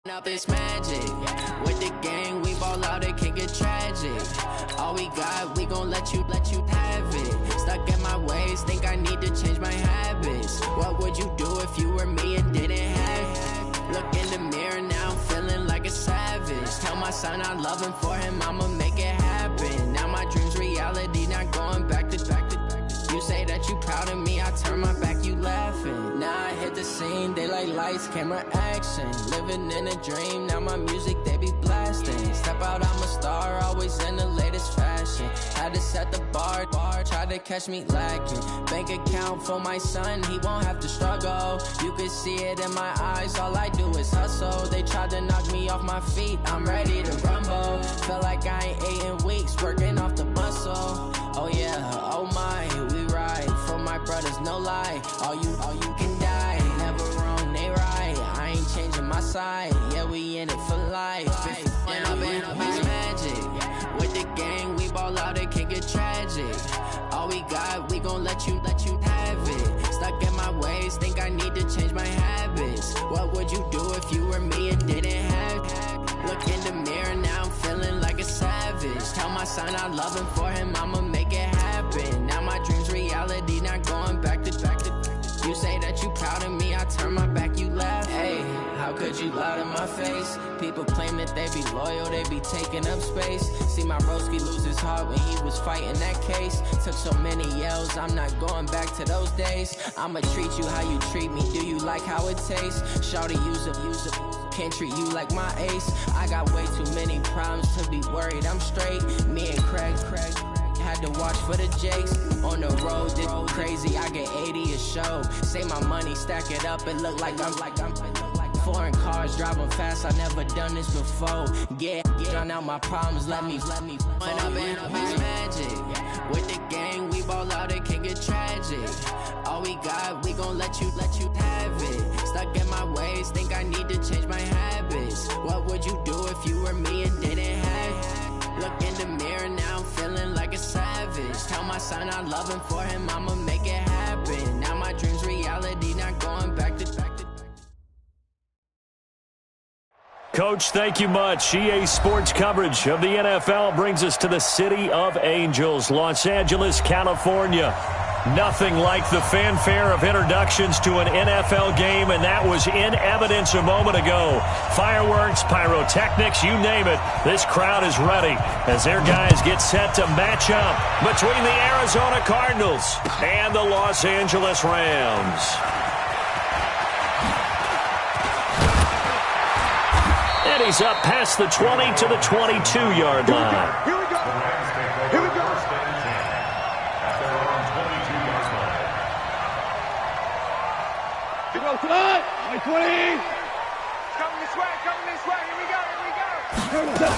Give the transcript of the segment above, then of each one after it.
Up this magic with the gang, we ball out, it can get tragic. All we got, we gon' let you have it. Stuck in my ways, think I need to change my habits. What would you do if you were me and didn't have it? Look in the mirror now, I'm feeling like a savage. Tell my son I love him, for him I'ma make it happen. Now my dream's reality, not going back to. You say that you proud of me, I turn my back, you laughing. Now I hit the scene, they like lights, camera, action. Living in a dream, now my music, they be blasting. Step out, I'm a star, always in the latest fashion. Had to set the bar, try to catch me lacking. Bank account for my son, he won't have to struggle. You can see it in my eyes, all I do is hustle. They tried to knock me off my feet, I'm ready to rumble. Feel like I ain't ate in weeks, working off the muscle. Oh yeah, oh my, we ride for my brothers, no lie. All you can die, never wrong, they right. I ain't changing my side, yeah, we in it for life. And I've been magic with the gang, we ball out, it can get tragic. All we got, we gon' let you have it. Stuck in my ways, think I need to change my habits. What would you do if you were me and didn't have it? Look in the mirror, now I'm feeling like a savage. Tell my son I love him, for him I'ma make it happen. Now my dream's reality, not going back to. You say that you proud of me, I turn my back, you laugh. Hey, how could you lie to my face? People claim that they be loyal, they be taking up space. See my broski lose his heart when he was fighting that case. Took so many yells, I'm not going back to those days. I'ma treat you how you treat me, do you like how it tastes? Shawty, use it, can't treat you like my ace. I got way too many problems to be worried, I'm straight. Me and Craig had to watch for the Jakes. On the road, this crazy, I get 80 a show. Say my money, stack it up, it look like I'm foreign cars, driving fast, I never done this before. Get drown out my problems, let me When I've been magic with the gang, we ball out, it can get tragic. All we got, we gon' let you have it. Stuck in my ways, think I need to change my habits. What would you do if you were me and didn't have it? Look in the mirror, now I'm feeling like a savage. Tell my son I love him, for him I'ma make it happen. Now my dream's reality, not going back to. Coach, thank you much. EA Sports coverage of the NFL brings us to the City of Angels, Los Angeles, California. Nothing like the fanfare of introductions to an NFL game, and that was in evidence a moment ago. Fireworks, pyrotechnics, you name it. This crowd is ready as their guys get set to match up between the Arizona Cardinals and the Los Angeles Rams. And he's up past the 20 to the 22-yard line. Here we go. Here we go. Here goes tonight. 20. Coming this way. Here we go.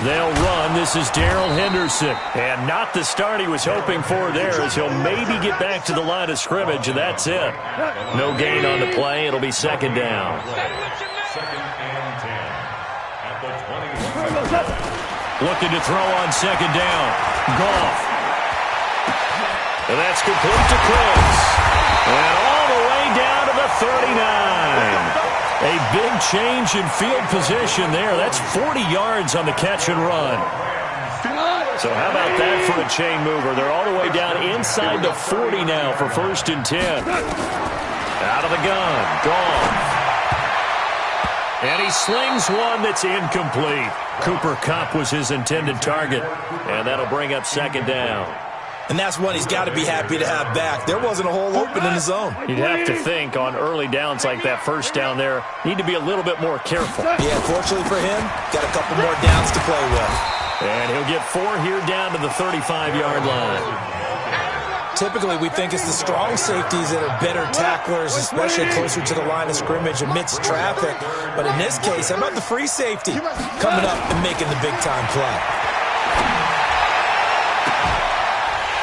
They'll run. This is Darrell Henderson. And not the start he was hoping for there, as he'll maybe get back to the line of scrimmage, and that's it. No gain on the play. It'll be second down. Second and 10 at the 21. Looking to throw on second down. Goff. And that's complete to Chris. And all the way down to the 39. A big change in field position there. That's 40 yards on the catch and run. So how about that for a chain mover? They're all the way down inside the 40 now for first and 10. Out of the gun. Goff. And he slings one that's incomplete. Cooper Kupp was his intended target. And that'll bring up second down. And that's one he's got to be happy to have back. There wasn't a hole open in the zone. You'd have to think on early downs like that first down there, need to be a little bit more careful. Yeah, fortunately for him, got a couple more downs to play with. And he'll get 4 here down to the 35-yard line. Typically, we think it's the strong safeties that are better tacklers, especially closer to the line of scrimmage amidst traffic. But in this case, how about the free safety coming up and making the big-time play?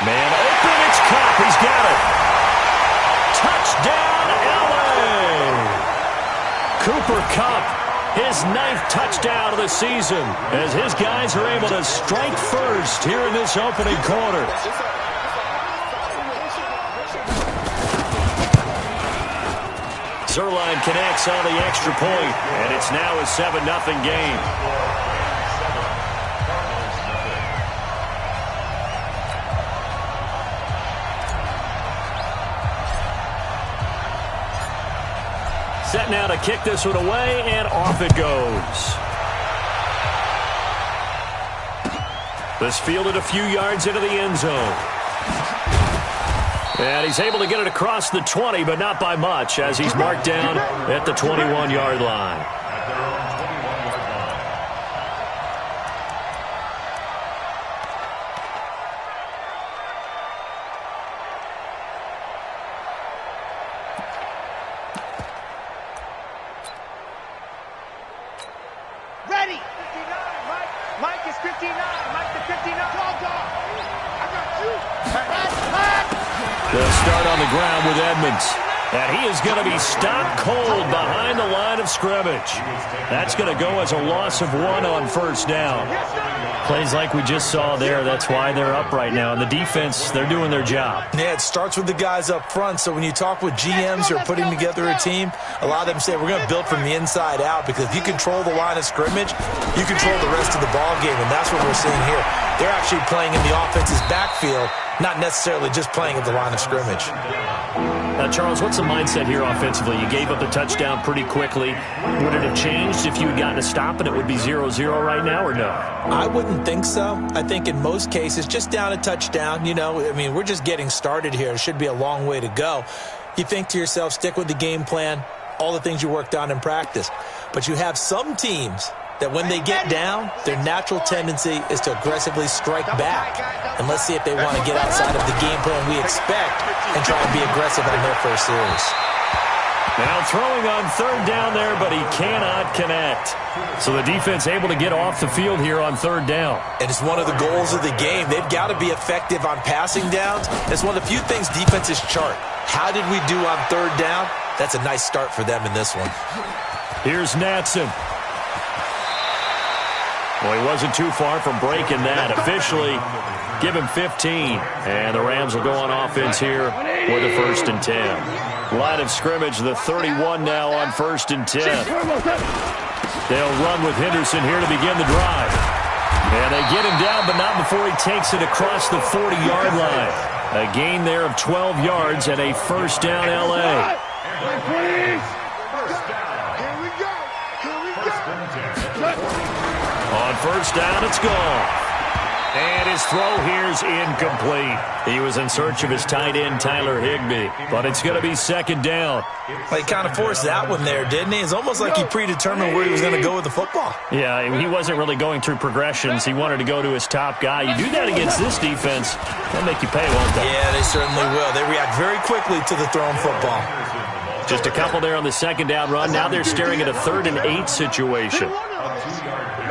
Man open, it's Kupp. He's got it. Touchdown, L.A. Cooper Kupp, his 9th touchdown of the season, as his guys are able to strike first here in this opening quarter. Zerline connects on the extra point, and it's now a 7-0 game. Set now to kick this one away, and off it goes. This fielded a few yards into the end zone. And he's able to get it across the 20, but not by much, as he's marked down at the 21-yard line. Ready! 59, Mike. Mike is 59. Mike the 59. I got you. They'll start on the ground with Edmonds. And he is going to be stopped cold behind the line of scrimmage. That's going to go as a loss of 1 on first down. Plays like we just saw there. That's why they're up right now. And the defense, they're doing their job. Yeah, it starts with the guys up front. So when you talk with GMs who are putting together a team, a lot of them say we're going to build from the inside out, because if you control the line of scrimmage, you control the rest of the ball game. And that's what we're seeing here. They're actually playing in the offense's backfield, not necessarily just playing at the line of scrimmage. Charles, what's the mindset here offensively? You gave up a touchdown pretty quickly. Would it have changed if you had gotten a stop and it would be 0-0 right now, or no? I wouldn't think so. I think in most cases, just down a touchdown, you know, I mean, we're just getting started here. It should be a long way to go. You think to yourself, stick with the game plan, all the things you worked on in practice. But you have some teams that when they get down, their natural tendency is to aggressively strike back. And let's see if they want to get outside of the game plan we expect and try and be aggressive on their first series. Now throwing on third down there, but he cannot connect. So the defense able to get off the field here on third down. And it's one of the goals of the game. They've got to be effective on passing downs. It's one of the few things defenses chart. How did we do on third down? That's a nice start for them in this one. Here's Natson. Well, he wasn't too far from breaking that. Officially, give him 15. And the Rams will go on offense here with a 1st and 10. Line of scrimmage, the 31 now on 1st and 10. They'll run with Henderson here to begin the drive. And they get him down, but not before he takes it across the 40-yard line. A gain there of 12 yards and a 1st down L.A. On 1st down, it's gone. And his throw here's incomplete. He was in search of his tight end, Tyler Higbee. But it's going to be 2nd down. Well, he kind of forced that one there, didn't he? It's almost like he predetermined where he was going to go with the football. Yeah, he wasn't really going through progressions. He wanted to go to his top guy. You do that against this defense, they'll make you pay, won't they? Yeah, they certainly will. They react very quickly to the thrown football. Just a couple there on the 2nd down run. Now they're staring at a 3rd and 8 situation.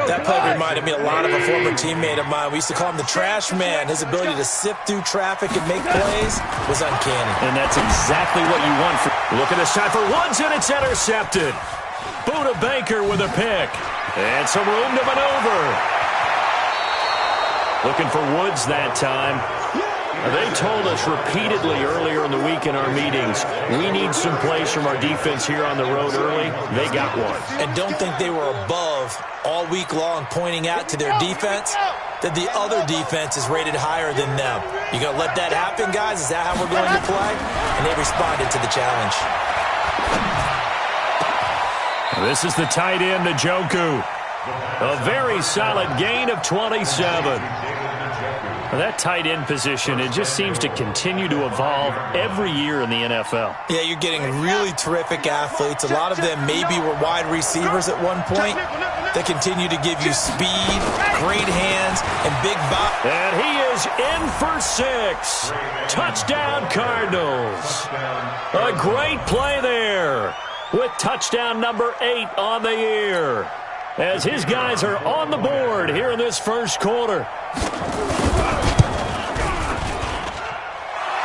That play reminded me a lot of a former teammate of mine. We used to call him the trash man. His ability to sift through traffic and make plays was uncanny. And that's exactly what you want. Look at this time for Woods, and it's intercepted. Buda Baker with a pick. And some room to maneuver. Looking for Woods that time. They told us repeatedly earlier in the week in our meetings, we need some plays from our defense here on the road early. They got one. And don't think they were above all week long pointing out to their defense that the other defense is rated higher than them. You going to let that happen, guys? Is that how we're going to play? And they responded to the challenge. This is the tight end, Njoku. A very solid gain of 27. That tight end position, it just seems to continue to evolve every year in the NFL. Yeah, you're getting really terrific athletes. A lot of them maybe were wide receivers at one point. They continue to give you speed, great hands, and big body. And he is in for 6. Touchdown, Cardinals. A great play there with touchdown number 8 on the year, as his guys are on the board here in this first quarter.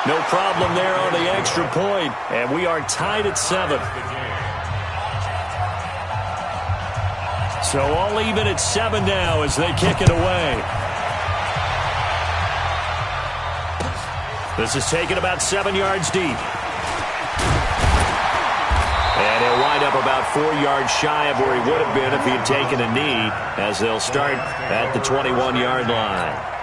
No problem there on the extra point, and we are tied at 7. So all even at 7 now as they kick it away. This is taken about 7 yards deep. And he'll wind up about 4 yards shy of where he would have been if he had taken a knee, as they'll start at the 21-yard line.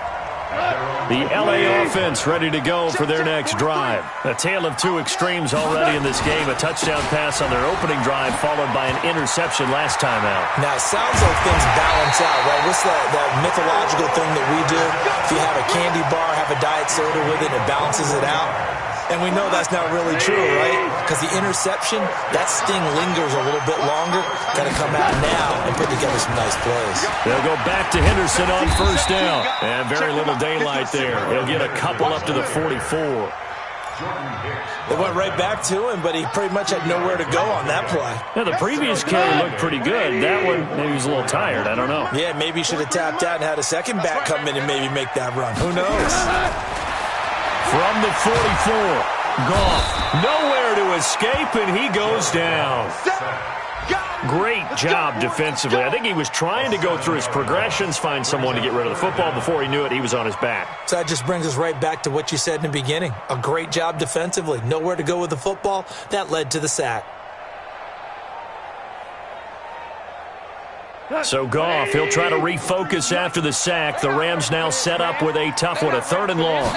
The LA offense ready to go for their next drive. A tale of two extremes already in this game. A touchdown pass on their opening drive, followed by an interception last time out. Now, it sounds like things balance out, right? What's that mythological thing that we do? If you have a candy bar, have a diet soda with it, it balances it out. And we know that's not really true, right? Because the interception, that sting lingers a little bit longer. Got to come out now and put together some nice plays. They'll go back to Henderson on first down. And very little daylight there. He'll get a couple up to the 44. They went right back to him, but he pretty much had nowhere to go on that play. Now, the previous carry looked pretty good. That one, maybe he was a little tired. I don't know. Yeah, maybe he should have tapped out and had a second back come in and maybe make that run. Who knows? From the 44, Goff, nowhere to escape, and he goes down. Great job defensively. I think he was trying to go through his progressions, find someone to get rid of the football. Before he knew it, he was on his back. So that just brings us right back to what you said in the beginning. A great job defensively. Nowhere to go with the football. That led to the sack. So Goff, he'll try to refocus after the sack. The Rams now set up with a tough one, a 3rd and long.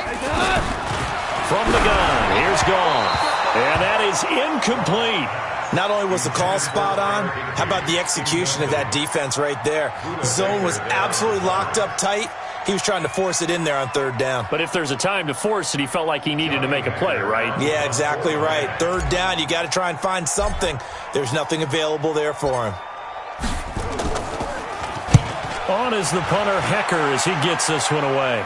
From the gun, here's Goff. And that is incomplete. Not only was the call spot on, how about the execution of that defense right there? Zone was absolutely locked up tight. He was trying to force it in there on 3rd down. But if there's a time to force it, he felt like he needed to make a play, right? Yeah, exactly right. 3rd down, you got to try and find something. There's nothing available there for him. On is the punter, Hecker, as he gets this one away.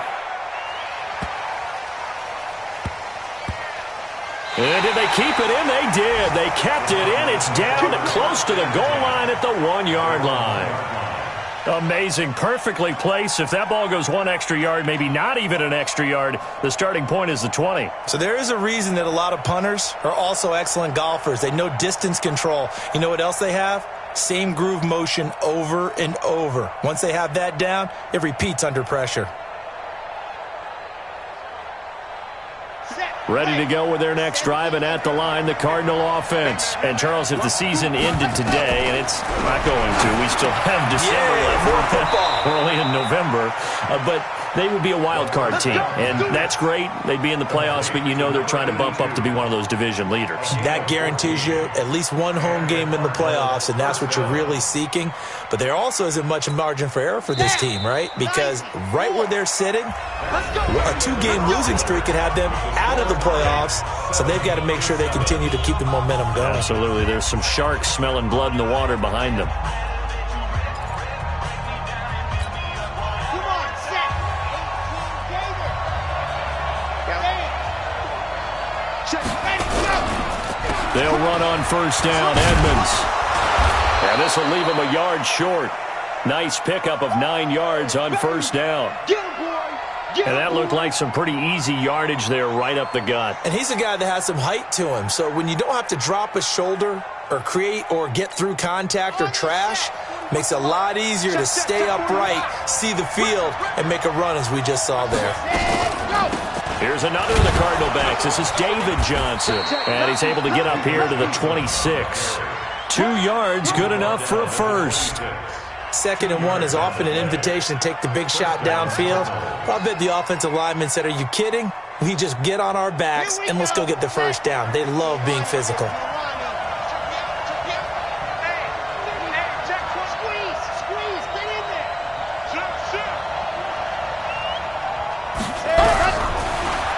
And did they keep it in? They did. They kept it in. It's down to close to the goal line at the 1-yard line. Amazing. Perfectly placed. If that ball goes 1 extra yard, maybe not even an extra yard, the starting point is the 20. So there is a reason that a lot of punters are also excellent golfers. They know distance control. You know what else they have? Same groove motion over and over. Once they have that down, it repeats under pressure. Ready to go with their next drive, and at the line, the Cardinal offense. And, Charles, if the season ended today, and it's not going to, we still have December left. More football. We're only in November. But they would be a wild card team, and that's great. They'd be in the playoffs, but you know they're trying to bump up to be one of those division leaders. That guarantees you at least one home game in the playoffs, and that's what you're really seeking. But there also isn't much margin for error for this team, right? Because right where they're sitting, a 2-game losing streak could have them out of the playoffs, so they've got to make sure they continue to keep the momentum going. Absolutely. There's some sharks smelling blood in the water behind them. They'll run on first down, Edmonds. And this will leave him a yard short. Nice pickup of 9 yards on first down. And that looked like some pretty easy yardage there right up the gut. And he's a guy that has some height to him. So when you don't have to drop a shoulder or create or get through contact or trash, makes it a lot easier to stay upright, see the field, and make a run as we just saw there. Here's another of the Cardinal backs. This is David Johnson. And he's able to get up here to the 26. 2 yards, good enough for a first. 2nd and 1 is often an invitation to take the big shot downfield. I bet the offensive lineman said, are you kidding? We just get on our backs and let's go get the first down. They love being physical.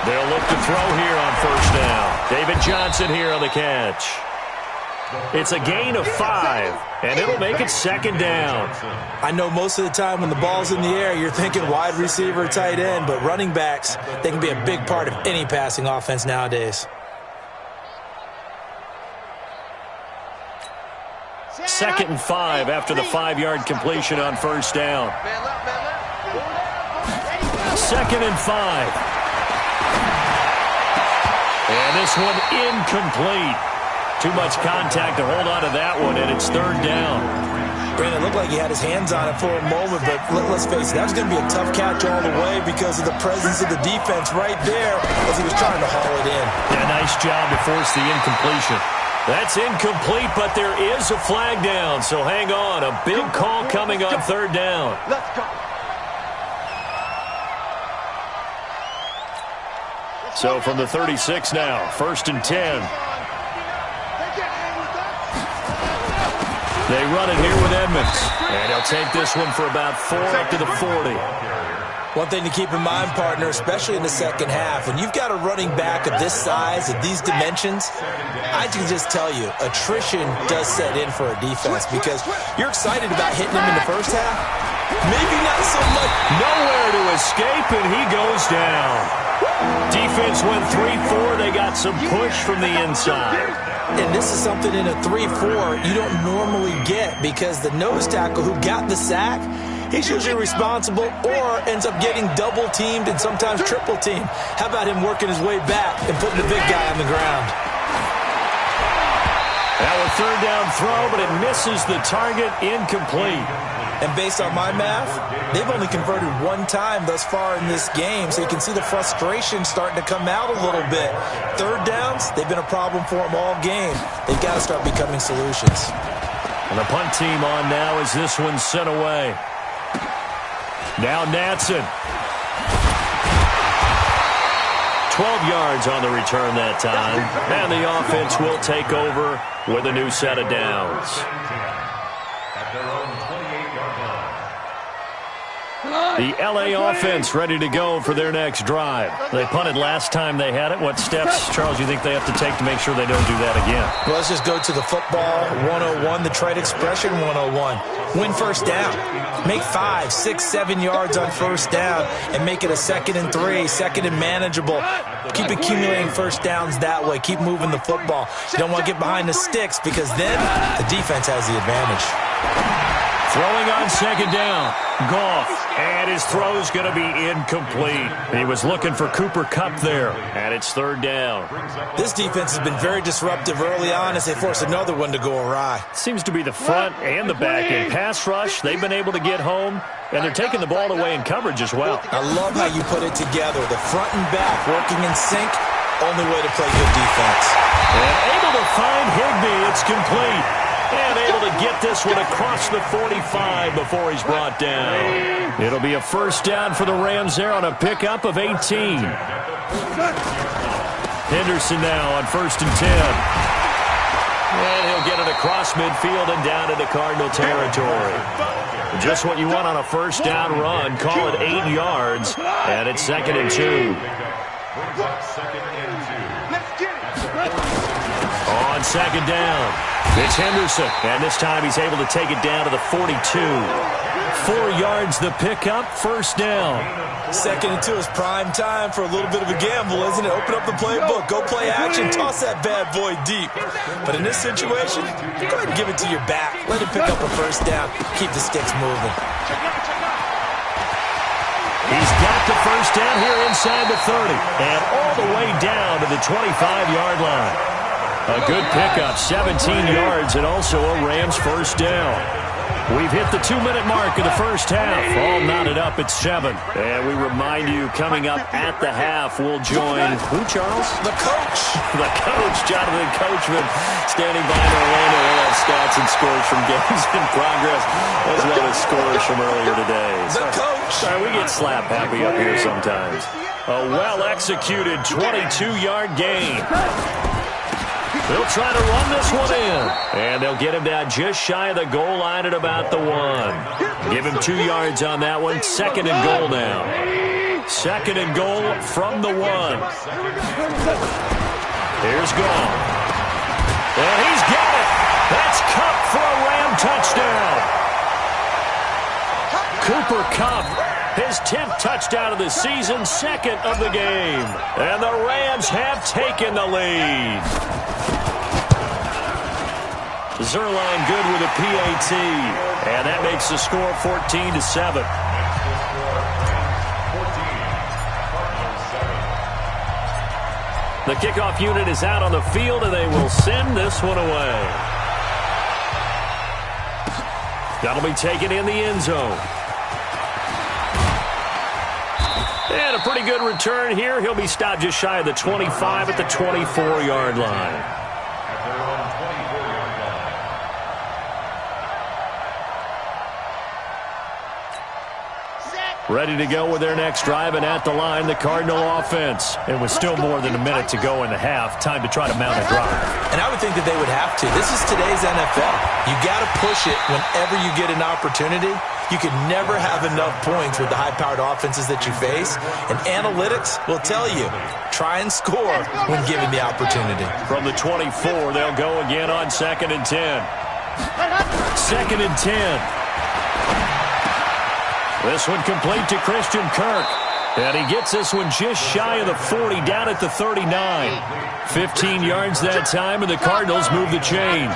They'll look to throw here on first down. David Johnson here on the catch. It's a gain of 5, and it'll make it 2nd down. I know most of the time when the ball's in the air, you're thinking wide receiver, tight end, but running backs, they can be a big part of any passing offense nowadays. 2nd and 5 after the 5-yard completion on first down. 2nd and 5. And this one incomplete. Too much contact to hold on to that one, and it's 3rd down. Brandon, it looked like he had his hands on it for a moment, but let's face it, that was going to be a tough catch all the way because of the presence of the defense right there as he was trying to haul it in. Yeah, nice job to force the incompletion. That's incomplete, but there is a flag down, so hang on. A big call coming on third down. Let's go. So from the 36 now, 1st and 10. They run it here with Edmonds. And he'll take this one for about 4 up to the 40. One thing to keep in mind, partner, especially in the second half, when you've got a running back of this size, of these dimensions, I can just tell you, attrition does set in for a defense because you're excited about hitting him in the first half. Maybe not so much. Nowhere to escape, and he goes down. Defense went 3-4. They got some push from the inside. And this is something in a 3-4 you don't normally get because the nose tackle who got the sack, he's usually responsible or ends up getting double-teamed and sometimes triple-teamed. How about him working his way back and putting the big guy on the ground? Now a third down throw, but it misses the target, incomplete. And based on my math, they've only converted one time thus far in this game, so you can see the frustration starting to come out a little bit. Third downs, they've been a problem for them all game. They've got to start becoming solutions. And the punt team on now as this one's sent away. Now Natson. 12 yards on the return that time. And the offense will take over with a new set of downs. The L.A. offense ready to go for their next drive. They punted last time they had it. What steps, Charles, you think they have to take to make sure they don't do that again? Well, let's just go to the football 101, the trade expression 101. Win first down. Make 5, 6, 7 yards on first down and make it a 2nd and 3, 2nd and manageable. Keep accumulating first downs that way. Keep moving the football. You don't want to get behind the sticks because then the defense has the advantage. Throwing on second down, Goff, and his throw's going to be incomplete. He was looking for Cooper Kupp there, and it's third down. This defense has been very disruptive early on as they force another one to go awry. Seems to be the front and the back end. Pass rush, they've been able to get home, and they're taking the ball away in coverage as well. I love how you put it together. The front and back working in sync, only way to play good defense. And able to find Higbee, it's complete. And able to get this one across the 45 before he's brought down. It'll be a first down for the Rams there on a pickup of 18. Henderson now on 1st and 10. And he'll get it across midfield and down into Cardinal territory. Just what you want on a first down run. Call it 8 yards. And it's 2nd and 2. On second down, it's Henderson, and this time he's able to take it down to the 42. 4 yards the pickup, first down. 2nd and 2 is prime time for a little bit of a gamble, isn't it? Open up the playbook, go play action, toss that bad boy deep. But in this situation, go ahead and give it to your back. Let him pick up a first down, keep the sticks moving. He's got the first down here inside the 30, and all the way down to the 25-yard line. A good pickup, 17 yards, and also a Rams first down. We've hit the 2-minute mark of the first half. All knotted up at 7. And we remind you, coming up at the half, we'll join who, Charles? The coach. The coach, Jonathan Coachman, standing by in Orlando. We'll have stats and scores from games in progress, as well as scores from earlier today. The coach. Sorry, we get slap happy up here sometimes. A well-executed 22-yard gain. They'll try to run this one in. And they'll get him down just shy of the goal line at about the 1. Give him 2 yards on that one. 2nd and goal now. 2nd and goal from the 1. Here's Goff. And he's got it. That's Kupp for a Ram touchdown. Cooper Kupp, his 10th touchdown of the season, 2nd of the game. And the Rams have taken the lead. Zerline good with a PAT, and that makes the score 14-7. The kickoff unit is out on the field, and they will send this one away. That'll be taken in the end zone. And a pretty good return here. He'll be stopped just shy of the 25 at the 24-yard line. ready to go with their next drive, and at the line, the Cardinal offense. And with still more than a minute to go in the half, time to try to mount a drive. And I would think that they would have to. This is today's NFL. You got to push it whenever you get an opportunity. You can never have enough points with the high-powered offenses that you face. And analytics will tell you, try and score when given the opportunity. From the 24, they'll go again on 2nd and 10. 2nd and 10. This one complete to Christian Kirk. And he gets this one just shy of the 40, down at the 39. 15 yards that time, and the Cardinals move the chains.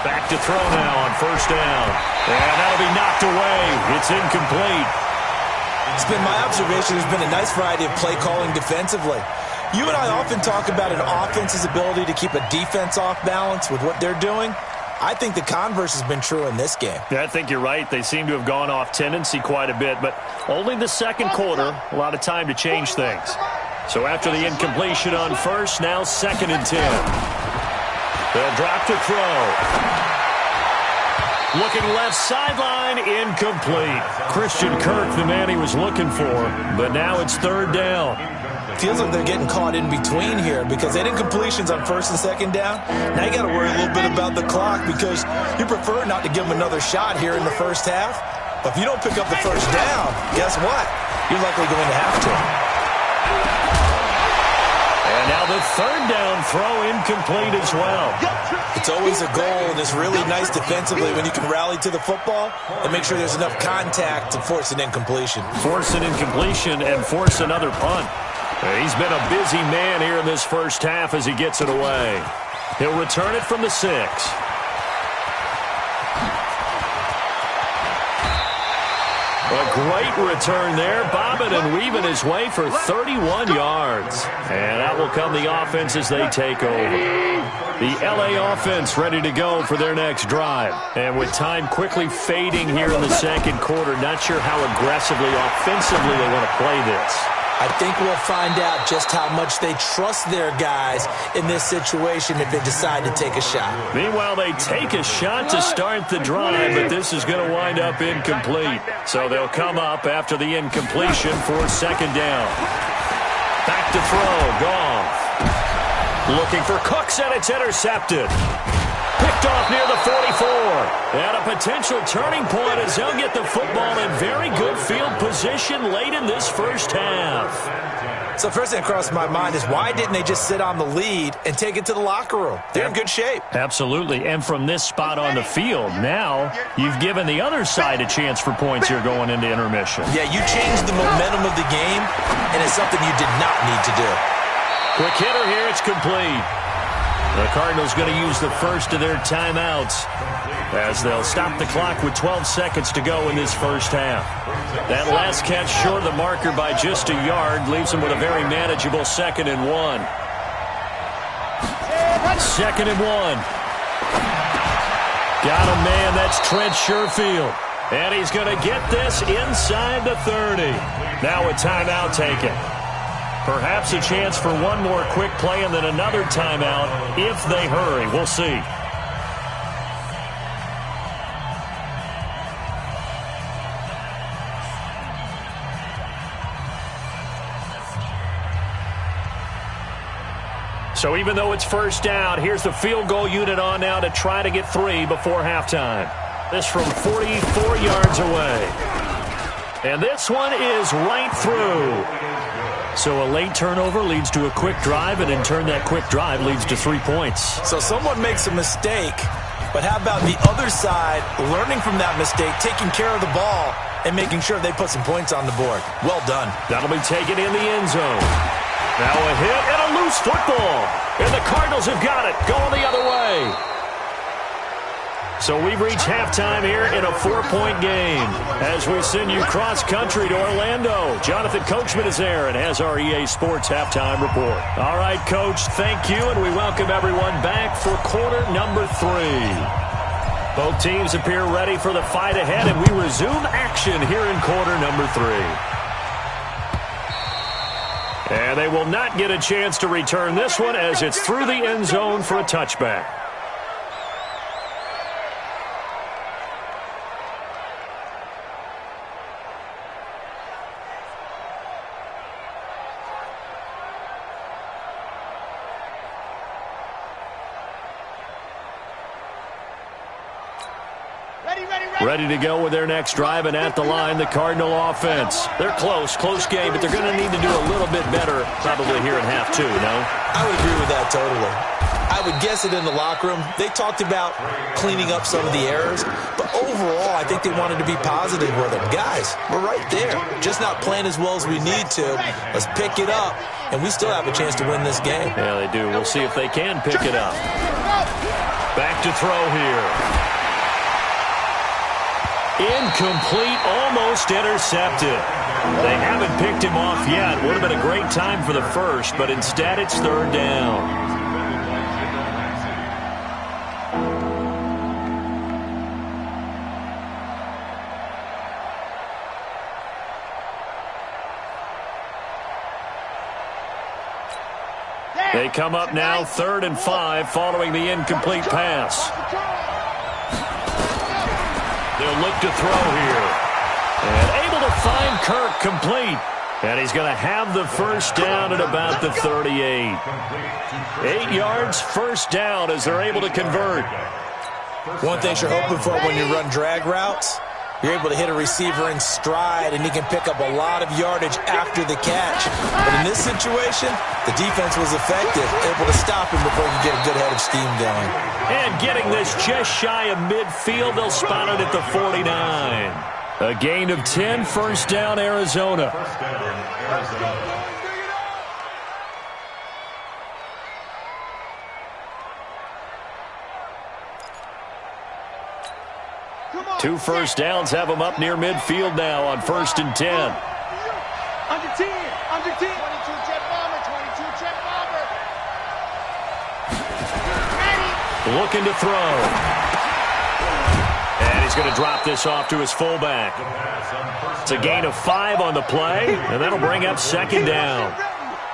Back to throw now on 1st down. And that'll be knocked away. It's incomplete. It's been my observation there's been a nice variety of play calling defensively. You and I often talk about an offense's ability to keep a defense off balance with what they're doing. I think the converse has been true in this game. Yeah, I think you're right. They seem to have gone off tendency quite a bit, but only the second quarter, a lot of time to change things. So after the incompletion on 1st, now 2nd and 10. They'll drop to throw. Looking left sideline, incomplete. Christian Kirk, the man he was looking for, but now it's 3rd down. Feels like they're getting caught in between here because they had incompletions on 1st and 2nd down. Now you got to worry a little bit about the clock because you prefer not to give them another shot here in the first half. But if you don't pick up the 1st down, guess what? You're likely going to have to. And now the 3rd down throw incomplete as well. It's always a goal, and it's really nice defensively when you can rally to the football and make sure there's enough contact to force an incompletion. Force an incompletion and force another punt. He's been a busy man here in this first half as he gets it away. He'll return it from the 6. A great return there, bobbing and weaving his way for 31 yards. And that will come the offense as they take over. The LA offense ready to go for their next drive. And with time quickly fading here in the second quarter, not sure how aggressively, offensively they want to play this. I think we'll find out just how much they trust their guys in this situation if they decide to take a shot. Meanwhile, they take a shot to start the drive, but this is going to wind up incomplete. So they'll come up after the incompletion for 2nd down. Back to throw, Goff. Looking for Cooks, and it's intercepted. Picked off near the 44. And a potential turning point as they'll get the football in very good field position late in this first half. So first thing that crossed my mind is why didn't they just sit on the lead and take it to the locker room? They're in good shape. Absolutely. And from this spot on the field, now you've given the other side a chance for points here going into intermission. Yeah, you changed the momentum of the game, and it's something you did not need to do. Quick hitter here. It's complete. The Cardinals going to use the first of their timeouts as they'll stop the clock with 12 seconds to go in this first half. That last catch short of the marker by just a yard leaves them with a very manageable 2nd and 1. 2nd and 1. Got him, man. That's Trent Sherfield. And he's going to get this inside the 30. Now a timeout taken. Perhaps a chance for one more quick play and then another timeout if they hurry. We'll see. So even though it's 1st down, here's the field goal unit on now to try to get 3 before halftime. This from 44 yards away. And this one is right through. So a late turnover leads to a quick drive, and in turn that quick drive leads to 3 points. So someone makes a mistake, but how about the other side learning from that mistake, taking care of the ball, and making sure they put some points on the board? Well done. That'll be taken in the end zone. Now a hit and a loose football. And the Cardinals have got it, going the other way. So we've reached halftime here in a 4-point game as we send you cross-country to Orlando. Jonathan Coachman is there and has our EA Sports halftime report. All right, Coach, thank you, and we welcome everyone back for quarter number 3. Both teams appear ready for the fight ahead, and we resume action here in quarter number 3. And they will not get a chance to return this one as it's through the end zone for a touchback. Ready to go with their next drive, and at the line, the Cardinal offense. They're close game, but they're going to need to do a little bit better probably here in half two, no? I would agree with that totally. I would guess it in the locker room. They talked about cleaning up some of the errors, but overall, I think they wanted to be positive with them. Guys, we're right there. Just not playing as well as we need to. Let's pick it up, and we still have a chance to win this game. Yeah, they do. We'll see if they can pick it up. Back to throw here. Incomplete, almost intercepted. They haven't picked him off yet. Would have been a great time for the first, but instead it's third down. They come up now 3rd and 5 following the incomplete pass. They'll look to throw here. And able to find Kirk complete. And he's going to have the first down at about the 38. 8 yards, first down as they're able to convert. One thing you're hoping for when you run drag routes, you're able to hit a receiver in stride, and he can pick up a lot of yardage after the catch. But in this situation, the defense was effective, able to stop him before he could get a good head of steam going. And getting this just shy of midfield, they'll spot it at the 49. A gain of 10, first down, Arizona. Two first downs have them up near midfield now on 1st and 10. Under 10, under 10. 22 jet bomber, 22 jet bomber. Ready. Looking to throw. And he's going to drop this off to his fullback. It's a gain of 5 on the play, and that'll bring up 2nd down.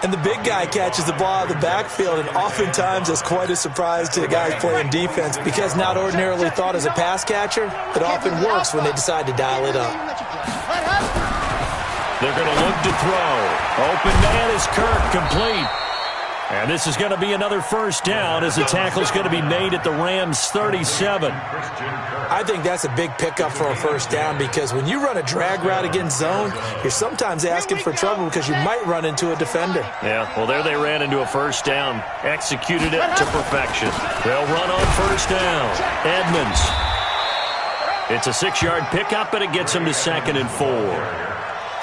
And the big guy catches the ball out of the backfield, and oftentimes is quite a surprise to the guys playing defense because not ordinarily thought as a pass catcher, it often works when they decide to dial it up. They're going to look to throw. Open man is Kirk, complete. And this is going to be another first down as the tackle's going to be made at the Rams' 37. I think that's a big pickup for a first down because when you run a drag route against zone, you're sometimes asking for trouble because you might run into a defender. Yeah, well, there they ran into a first down. Executed it to perfection. They'll run on first down. Edmonds. It's a 6-yard pickup, but it gets them to 2nd and 4.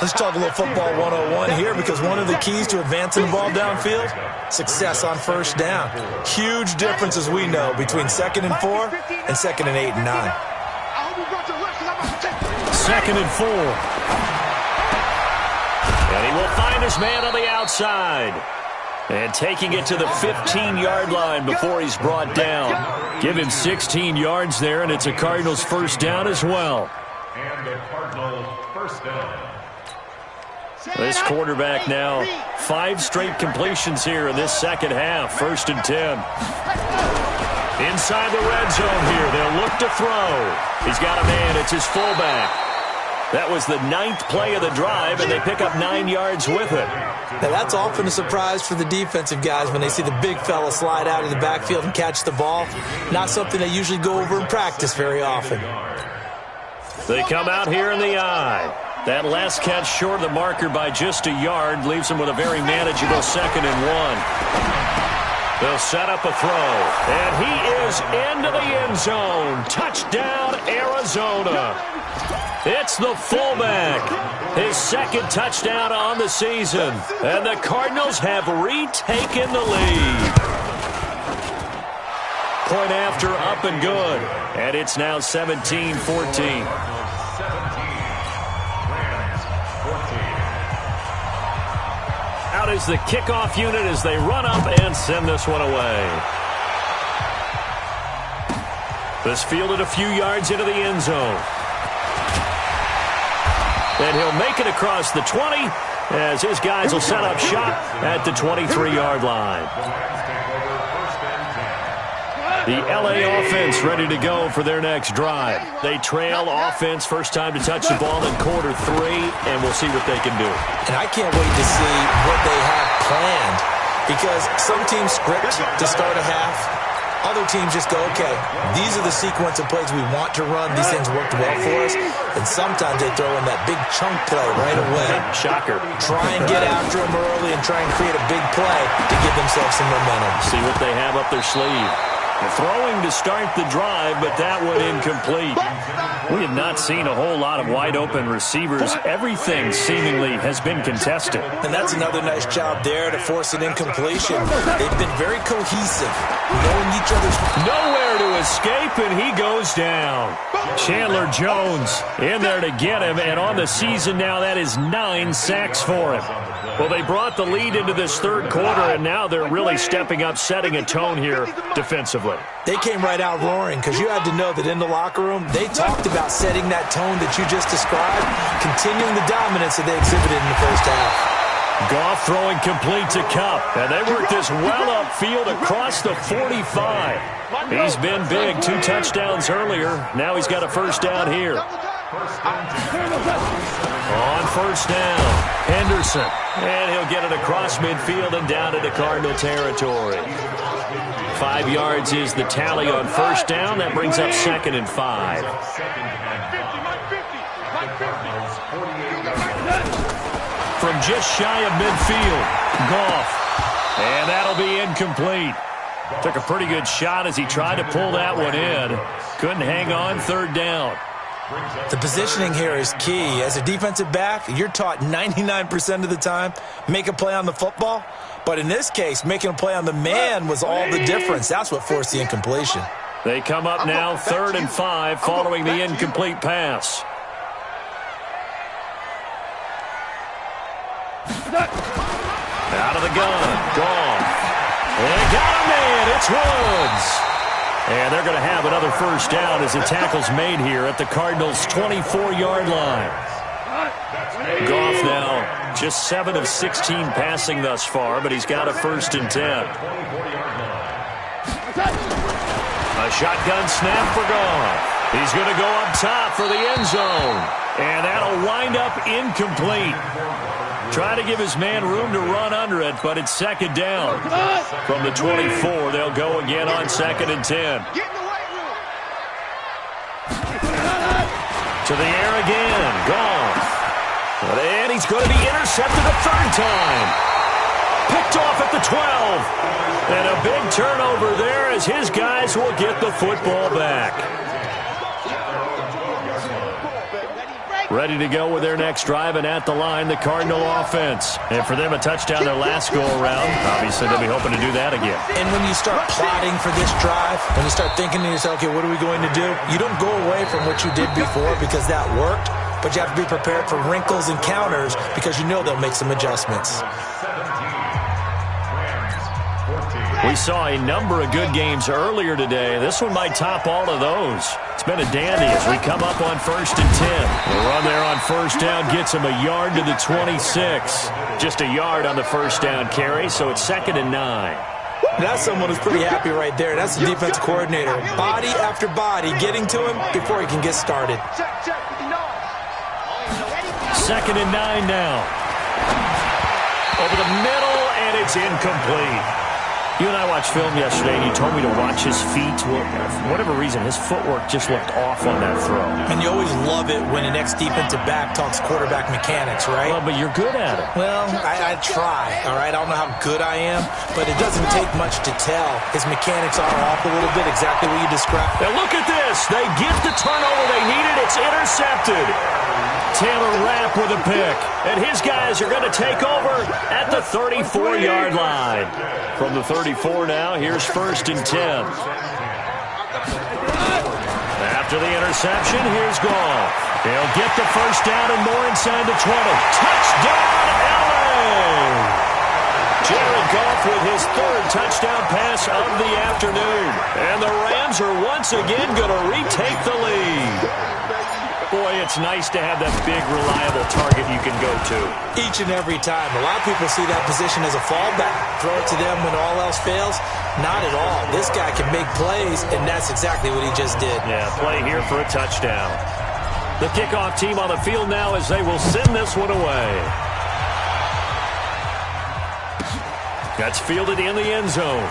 Let's talk a little football 101 here because one of the keys to advancing the ball downfield, success on first down. Huge difference, as we know, between 2nd and 4 and 2nd and 8 and 9. 2nd and 4. And he will find his man on the outside. And taking it to the 15-yard line before he's brought down. Give him 16 yards there, and it's a Cardinals first down as well. And the Cardinals first down. This quarterback now 5 straight completions here in this second half. 1st and 10. Inside the red zone here. They'll look to throw. He's got a man. It's his fullback. That was the 9th play of the drive, and they pick up 9 yards with it. Now, that's often a surprise for the defensive guys when they see the big fella slide out of the backfield and catch the ball. Not something they usually go over in practice very often. They come out here in the eye. That last catch short of the marker by just a yard leaves them with a very manageable 2nd and 1. They'll set up a throw. And he is into the end zone. Touchdown, Arizona. It's the fullback. His 2nd touchdown on the season. And the Cardinals have retaken the lead. Point after, up and good. And it's now 17-14. Out is the kickoff unit as they run up and send this one away. This fielded a few yards into the end zone. And he'll make it across the 20 as his guys will set up shop at the 23-yard line. The LA offense ready to go for their next drive. They trail offense, first time to touch the ball in quarter 3, and we'll see what they can do. And I can't wait to see what they have planned because some teams script to start a half. Other teams just go, okay, these are the sequence of plays we want to run. These things worked well for us. And sometimes they throw in that big chunk play right away. Shocker. Try and get after them early and try and create a big play to give themselves some momentum. See what they have up their sleeve. Throwing to start the drive, but that one incomplete. We have not seen a whole lot of wide-open receivers. Everything seemingly has been contested. And that's another nice job there to force an incompletion. They've been very cohesive, knowing each other's... Nowhere to escape, and he goes down. Chandler Jones in there to get him, and on the season now, that is 9 sacks for him. Well, they brought the lead into this third quarter, and now they're really stepping up, setting a tone here defensively. They came right out roaring because you had to know that in the locker room, they talked about setting that tone that you just described, continuing the dominance that they exhibited in the first half. Goff throwing complete to Kupp, and they work this well upfield across the 45. He's been big, 2 touchdowns earlier. Now he's got a first down here. On first down, Henderson, and he'll get it across midfield and down into Cardinal territory. 5 yards is the tally on first down. That brings up 2nd and 5. From just shy of midfield, Goff, and that'll be incomplete. Took a pretty good shot as he tried to pull that one in. Couldn't hang on, 3rd down. The positioning here is key. As a defensive back, you're taught 99% of the time, make a play on the football. But in this case, making a play on the man was all the difference. That's what forced the incompletion. They come up now 3rd and 5 following the incomplete pass. Out of the gun, Goff. And got a man, it's Woods. And they're going to have another first down as the tackle's made here at the Cardinals' 24-yard line. Goff now just 7 of 16 passing thus far, but he's got a 1st and 10. A shotgun snap for Goff. He's going to go up top for the end zone. And that'll wind up incomplete. Trying to give his man room to run under it, but it's 2nd down. From the 24, they'll go again on 2nd and 10. To the air again, Goff. And he's going to be intercepted a 3rd time. Picked off at the 12. And a big turnover there as his guys will get the football back. Ready to go with their next drive, and at the line, the Cardinal offense. And for them, a touchdown their last go-around. Obviously, they'll be hoping to do that again. And when you start plotting for this drive, when you start thinking to yourself, okay, what are we going to do? You don't go away from what you did before because that worked, but you have to be prepared for wrinkles and counters because you know they'll make some adjustments. We saw a number of good games earlier today. This one might top all of those. It's been a dandy as we come up on 1st and 10. The run there on first down gets him a yard to the 26. Just a yard on the first down carry, so it's 2nd and 9. That's someone who's pretty happy right there. That's the defensive coordinator. Body after body getting to him before he can get started. 2nd and 9 now. Over the middle, and it's incomplete. You and I watched film yesterday, and you told me to watch his feet. Well, for whatever reason, his footwork just looked off on that throw. And you always love it when an ex-defensive back talks quarterback mechanics, right? Well, but you're good at it. Well, I try, all right? I don't know how good I am, but it doesn't take much to tell. His mechanics are off a little bit, exactly what you described. Now look at this. They get the turnover they needed. It's intercepted. Taylor Rapp with a pick. And his guys are going to take over at the 34-yard line. From the 34 now, here's 1st and 10. After the interception, here's Goff. He'll get the first down and more inside the 20. Touchdown, LA! Jared Goff with his 3rd touchdown pass of the afternoon. And the Rams are once again going to retake the lead. Boy, it's nice to have that big, reliable target you can go to. Each and every time. A lot of people see that position as a fallback. Throw it to them when all else fails. Not at all. This guy can make plays, and that's exactly what he just did. Yeah, play here for a touchdown. The kickoff team on the field now as they will send this one away. That's fielded in the end zone.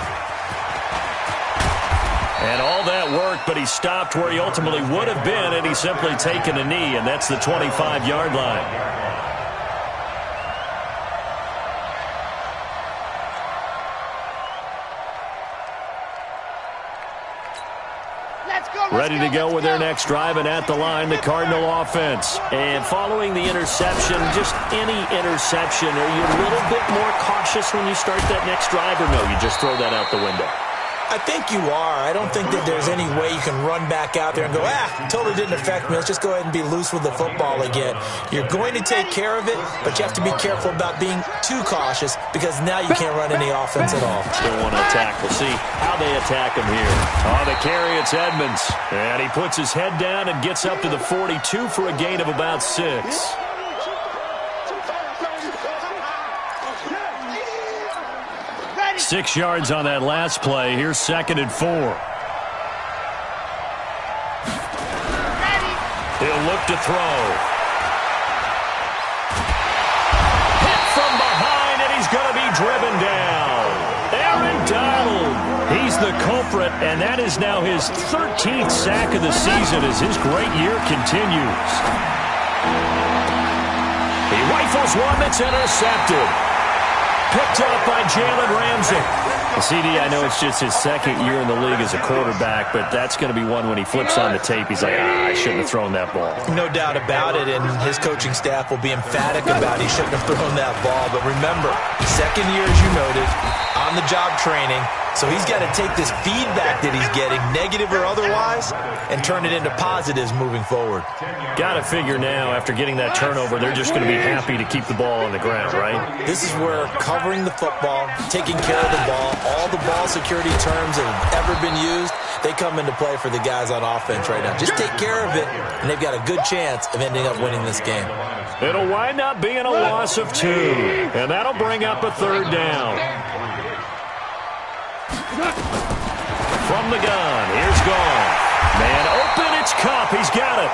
And all that work, but he stopped where he ultimately would have been, and he's simply taken a knee, and that's the 25-yard line. Ready to go with their next drive, and at the line, the Cardinal offense. And following the interception, just any interception, are you a little bit more cautious when you start that next drive, or no, you just throw that out the window? I think you are. I don't think that there's any way you can run back out there and go, totally didn't affect me. Let's just go ahead and be loose with the football again. You're going to take care of it, but you have to be careful about being too cautious because now you can't run any offense at all. Still want to attack. We'll see how they attack him here. On the carry, it's Edmonds. And he puts his head down and gets up to the 42 for a gain of about 6. 6 yards on that last play. Here's 2nd and 4. He'll look to throw. Hit from behind, and he's going to be driven down. Aaron Donald. He's the culprit, and that is now his 13th sack of the season as his great year continues. He rifles one that's intercepted. Picked up by Jalen Ramsey. CD, I know it's just his 2nd year in the league as a quarterback, but that's going to be one when he flips on the tape. He's like, I shouldn't have thrown that ball. No doubt about it, and his coaching staff will be emphatic about he shouldn't have thrown that ball. But remember, 2nd year, as you noted, on-the-job training, so he's got to take this feedback that he's getting, negative or otherwise, and turn it into positives moving forward. Got to figure now, after getting that turnover, they're just going to be happy to keep the ball on the ground, right? This is where covering the football, taking care of the ball, all the ball security terms that have ever been used, they come into play for the guys on offense right now. Just take care of it, and they've got a good chance of ending up winning this game. It'll wind up being a loss of 2, and that'll bring up a 3rd down. From the gun, here's Goff. Man open, it's Kupp. He's got it.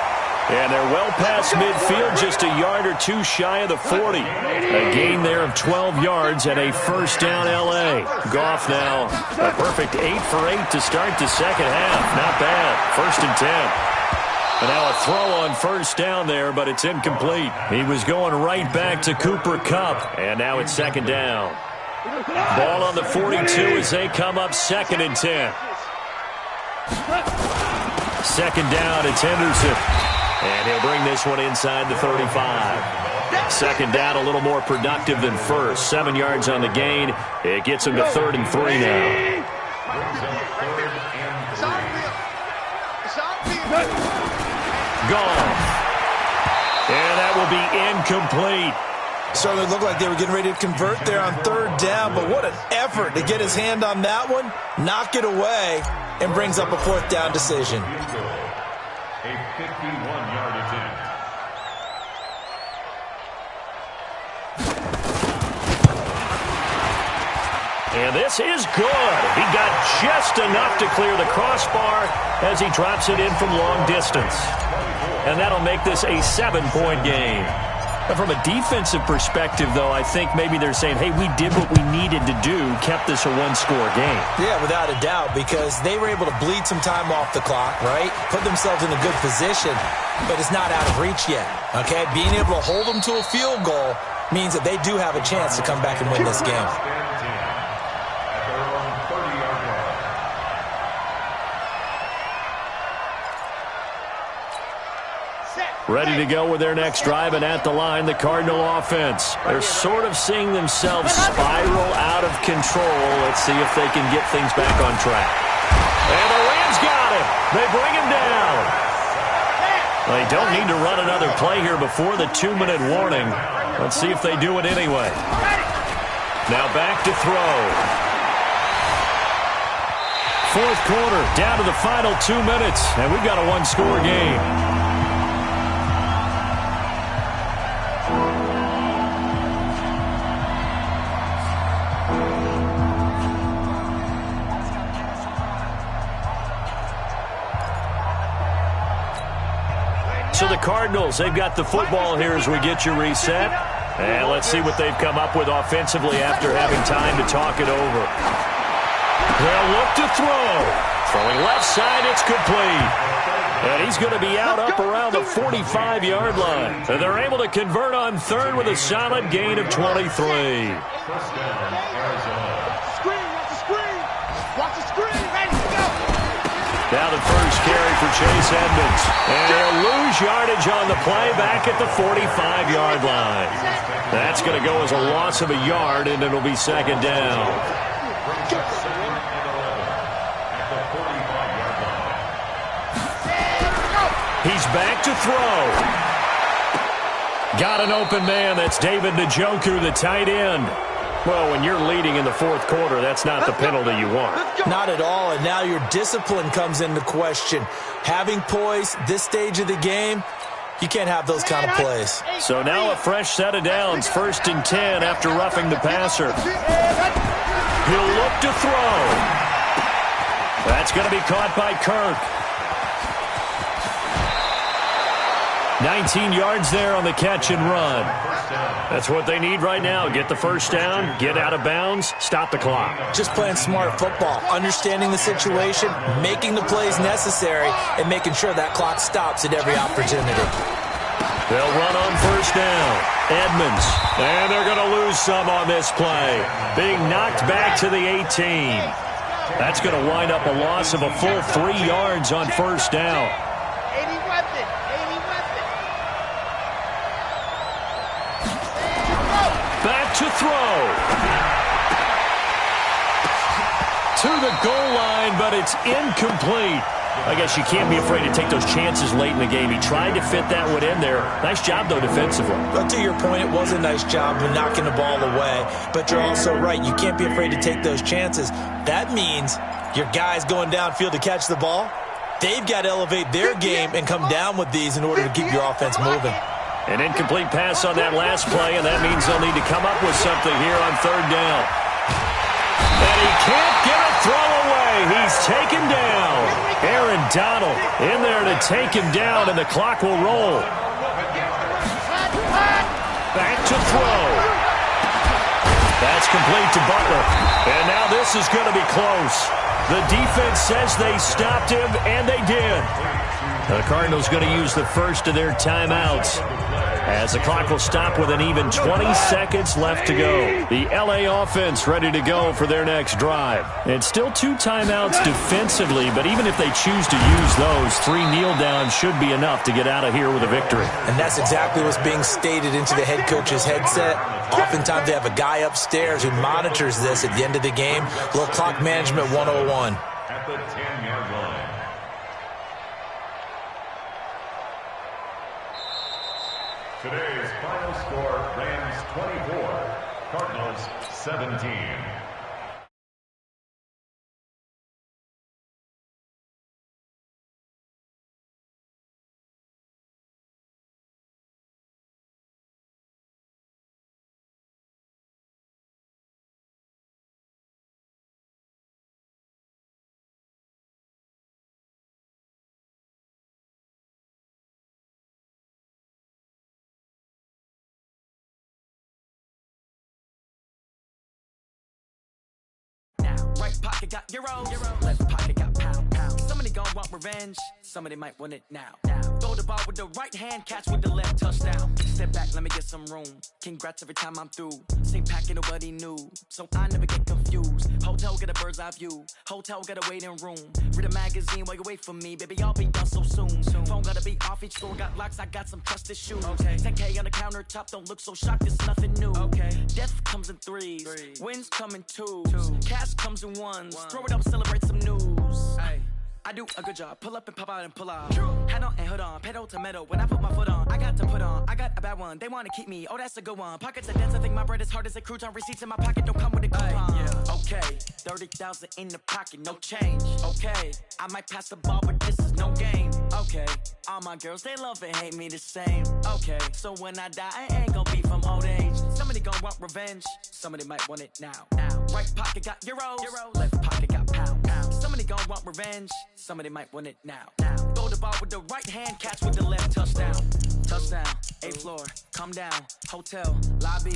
And they're well past midfield, just a yard or 2 shy of the 40. A gain there of 12 yards and a 1st down L.A. Goff now a perfect 8 for 8 to start the second half. Not bad. 1st and 10. And now a throw on 1st down there, but it's incomplete. He was going right back to Cooper Kupp, and now it's 2nd down. Ball on the 42 as they come up 2nd and 10. 2nd down, it's Henderson. And he'll bring this one inside the 35. 2nd down, a little more productive than 1st. 7 yards on the gain. It gets him to 3rd and 3 now. Gone. And that will be incomplete. Certainly looked like they were getting ready to convert there on 3rd down, but what an effort to get his hand on that one, knock it away, and brings up a 4th down decision. A 51-yard attempt. And this is good. He got just enough to clear the crossbar as he drops it in from long distance. And that'll make this a 7-point game. And from a defensive perspective, though, I think maybe they're saying, hey, we did what we needed to do, kept this a 1-score game. Yeah, without a doubt, because they were able to bleed some time off the clock, right? Put themselves in a good position, but it's not out of reach yet, okay? Being able to hold them to a field goal means that they do have a chance to come back and win this game. Ready to go with their next drive, and at the line, the Cardinal offense. They're sort of seeing themselves spiral out of control. Let's see if they can get things back on track. And the Rams got him. They bring him down. They don't need to run another play here before the 2-minute warning. Let's see if they do it anyway. Now back to throw. 4th quarter, down to the final 2 minutes, and we've got a 1-score game. So the Cardinals, they've got the football here as we get you reset. And let's see what they've come up with offensively after having time to talk it over. They'll look to throw. Throwing left side, it's complete. And he's going to be out up around the 45-yard line. And they're able to convert on third with a solid gain of 23. First down, Arizona. Watch the screen. Ready to go. Now the first carry for Chase Edmonds. And they'll lose yardage on the play back at the 45-yard line. That's going to go as a loss of a yard, and it'll be second down. He's back to throw. Got an open man. That's David Njoku, the tight end. Well, when you're leading in the fourth quarter, that's not the penalty you want. Not at all, and now your discipline comes into question. Having poise this stage of the game, you can't have those kind of plays. So now a fresh set of downs, 1st and 10 after roughing the passer. He'll look to throw. That's going to be caught by Kirk. 19 yards there on the catch and run. That's what they need right now. Get the first down, get out of bounds, stop the clock. Just playing smart football, understanding the situation, making the plays necessary, and making sure that clock stops at every opportunity. They'll run on first down. Edmonds. And they're going to lose some on this play. Being knocked back to the 18. That's going to wind up a loss of a full 3 yards on first down. Back to throw. To the goal line, but it's incomplete. I guess you can't be afraid to take those chances late in the game. He tried to fit that one in there. Nice job, though, defensively. But to your point, it was a nice job of knocking the ball away. But you're also right. You can't be afraid to take those chances. That means your guys going downfield to catch the ball, they've got to elevate their game and come down with these in order to keep your offense moving. An incomplete pass on that last play, and that means they'll need to come up with something here on third down. And he can't get a throw away. He's taken down. Aaron Donald in there to take him down, and the clock will roll. Back to throw. That's complete to Butler. And now this is going to be close. The defense says they stopped him, and they did. The Cardinals going to use the first of their timeouts as the clock will stop with an even 20 seconds left to go. The LA offense ready to go for their next drive. And still 2 timeouts defensively, but even if they choose to use those, 3 kneel downs should be enough to get out of here with a victory. And that's exactly what's being stated into the head coach's headset. Oftentimes they have a guy upstairs who monitors this at the end of the game. Little clock management 101. At the 10-yard line. Today's final score, Rams 24, Cardinals 17. Right pocket got euros, left pocket got pound. Somebody gon' want revenge, somebody might want it now. Throw the ball with the right hand, catch with the left, touchdown. Step back, let me get some room. Congrats every time I'm through. Same packet, nobody knew, so I never get confused. Hotel get a bird's eye view, hotel get a waiting room. Read a magazine while you wait for me, baby, I'll be done so soon. Phone gotta be off, each store got locks, I got some trusted shoes. 10K on the countertop, don't look so shocked, it's nothing new. Death comes in threes, wins come in twos, cash comes in ones. Throw it up, celebrate some news. I do a good job, pull up and pop out and pull out. Hat on and hood on, pedal to metal. When I put my foot on, I got to put on. I got a bad one, they want to keep me. Oh, that's a good one. Pockets are dense, I think my bread is hard as a crouton. Receipts in my pocket don't come with a coupon. Okay, 30,000 in the pocket, no change. Okay, I might pass the ball, but this is no game. Okay, all my girls, they love and hate me the same. Okay, so when I die, I ain't gonna be from old age. Somebody gon' want revenge, somebody might want it now. Right pocket got euros, left pocket got pound. Somebody gon' want revenge, somebody might want it now. Throw the ball with the right hand, catch with the left, touchdown. Touchdown, 8th floor, come down, hotel, lobby.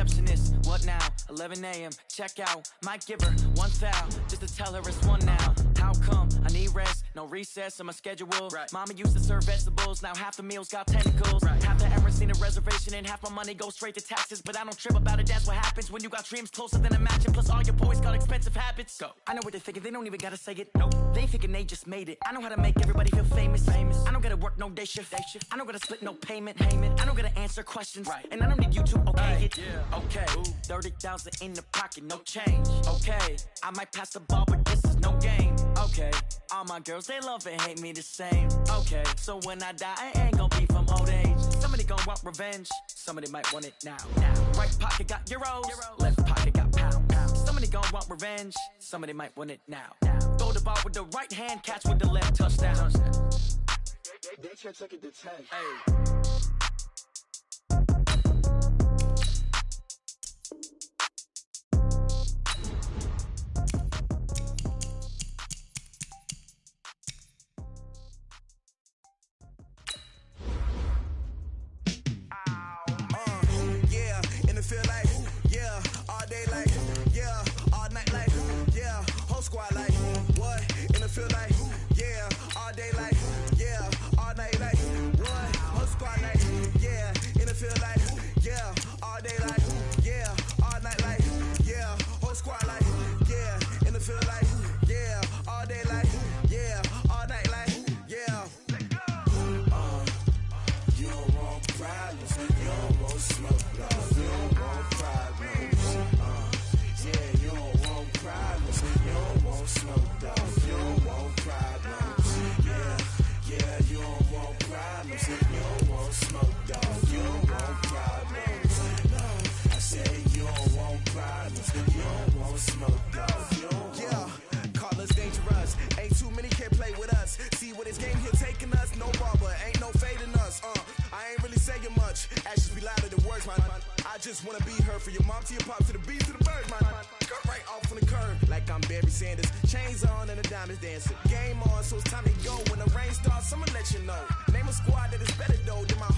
receptionist, what now? 11 a.m., check out. Might give her one foul, just to tell her it's one now. How come? I need rest, no recess in my schedule. Right. Mama used to serve vegetables, now half the meals got tentacles. Right. Half the Emirates need a reservation and half my money goes straight to taxes. But I don't trip about it, that's what happens when you got dreams closer than imagine. Plus all your boys got expensive habits. Go. I know what they're thinking, they don't even gotta say it. Nope. They thinking they just made it. I know how to make everybody feel famous. I don't gotta work no day shift. I don't gotta split no payment. I don't gotta answer questions. Right. And I don't need you to okay it. Yeah. Okay. 30,000 in the pocket, no change. Okay. I might pass the ball, but this is no game. Okay. All my girls, they love and hate me the same. Okay. So when I die, I ain't gonna be from old age. Somebody gon' want revenge. Somebody might want it now. Right pocket got euros. Left pocket got pounds. Somebody gon' want revenge. Somebody might want it now. Throw the ball with the right hand, catch with the left, touchdown. They can't take it to 10. Hey. Feel like, yeah, all day like, yeah, all night like, yeah, whole squad like, what? In the field like, yeah, all day like, yeah, all night like, what? Whole squad like, yeah, in the field like, yeah, all day like, yeah, all night like, yeah, whole squad like, yeah, in the field like, yeah, all day like, yeah, all night like, yeah. You don't want problems, you don't want smoke, you don't want problems. Yeah, you don't want problems, you don't want smoke, dog. You don't want problems. Yeah, you don't want problems, you don't want smoke, dog. You don't want problems. No, I said you don't want problems, you don't want smoke, dog. You don't want. Call us dangerous. Ain't too many can play with us. See what this game here taking us. No barber, ain't no fading us. I ain't really saying much. Actions be louder than words, man. I just wanna be heard. For your mom to your pop to the beat to the birds, man. Cut right off on the curb like I'm Barry Sanders. Chains on and the diamonds dancing. Game on, so it's time to go. When the rain starts, I'ma let you know. Name a squad that is better though than my